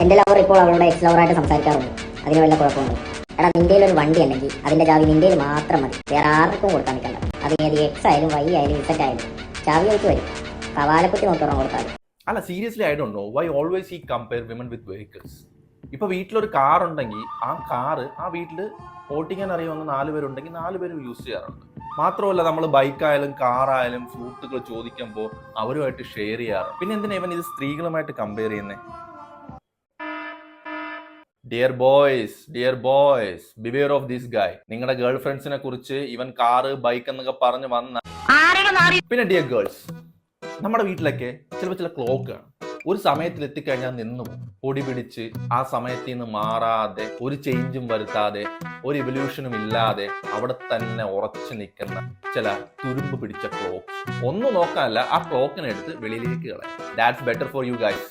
എൻ്റെ ലവർ ഇപ്പോൾ അവളുടെ എക്സ് ലവറായിട്ട് സംസാരിക്കാറുണ്ട്. അതിന് വല്ല കുഴപ്പമുണ്ട്? എടാ, നിൻ്റെ ഒരു വണ്ടി അല്ലെങ്കിൽ അതിൻ്റെ ചാവി നിൻ്റെ മാത്രം മതി, വേറെ ആർക്കും കൊടുക്കാൻ നിൽക്കണ്ട. അത് ഏത് എക്സ് ആയാലും വൈ ആയാലും ഇസറ്റ് ആയാലും ചാവി വെച്ച് വരും, കവാലക്കുറ്റി നോക്കിയോളം കൊടുത്താൽ. അല്ല, seriously I don't know why always ഈ കമ്പയർ വിമൻ വിത്ത് വെഹിക്കിൾസ്. ഇപ്പൊ വീട്ടിലൊരു കാർ ഉണ്ടെങ്കിൽ ആ കാറ് ആ വീട്ടിൽ ഓട്ടിക്കാൻ അറിയാവുന്ന 4 പേരുണ്ടെങ്കിൽ 4 പേരും യൂസ് ചെയ്യാറുണ്ട്. മാത്രമല്ല, നമ്മൾ ബൈക്കായാലും കാറായാലും സുഹൃത്തുക്കൾ ചോദിക്കുമ്പോൾ അവരുമായിട്ട് ഷെയർ ചെയ്യാറുണ്ട്. പിന്നെ എന്തിനാ ഇവൻ ഇത് സ്ത്രീകളുമായിട്ട് കമ്പയർ ചെയ്യുന്നത്? Dear boys beware of this guy. നിങ്ങളുടെ ഗേൾ ഫ്രണ്ട്സിനെ കുറിച്ച് ഇവൻ കാറ് ബൈക്ക് എന്നൊക്കെ പറഞ്ഞു വന്ന. പിന്നെ ഡിയർ ഗേൾസ്, നമ്മുടെ വീട്ടിലൊക്കെ ചിലപ്പോൾ ചില ക്ലോക്ക് കാണും. ഒരു സമയത്തിൽ എത്തിക്കഴിഞ്ഞാൽ നിന്നു പൊടി പിടിച്ച് ആ സമയത്തിൽ നിന്ന് മാറാതെ, ഒരു ചേഞ്ചും വരുത്താതെ, ഒരു ഇവല്യൂഷനും ഇല്ലാതെ അവിടെ തന്നെ ഉറച്ചു നിൽക്കുന്ന ചില തുരുമ്പ് പിടിച്ച ക്ലോക്ക്. ഒന്നും നോക്കാനല്ല, ആ ക്ലോക്കിനെ എടുത്ത് വെളിയിലേക്ക് കളയാം. That's better for you guys.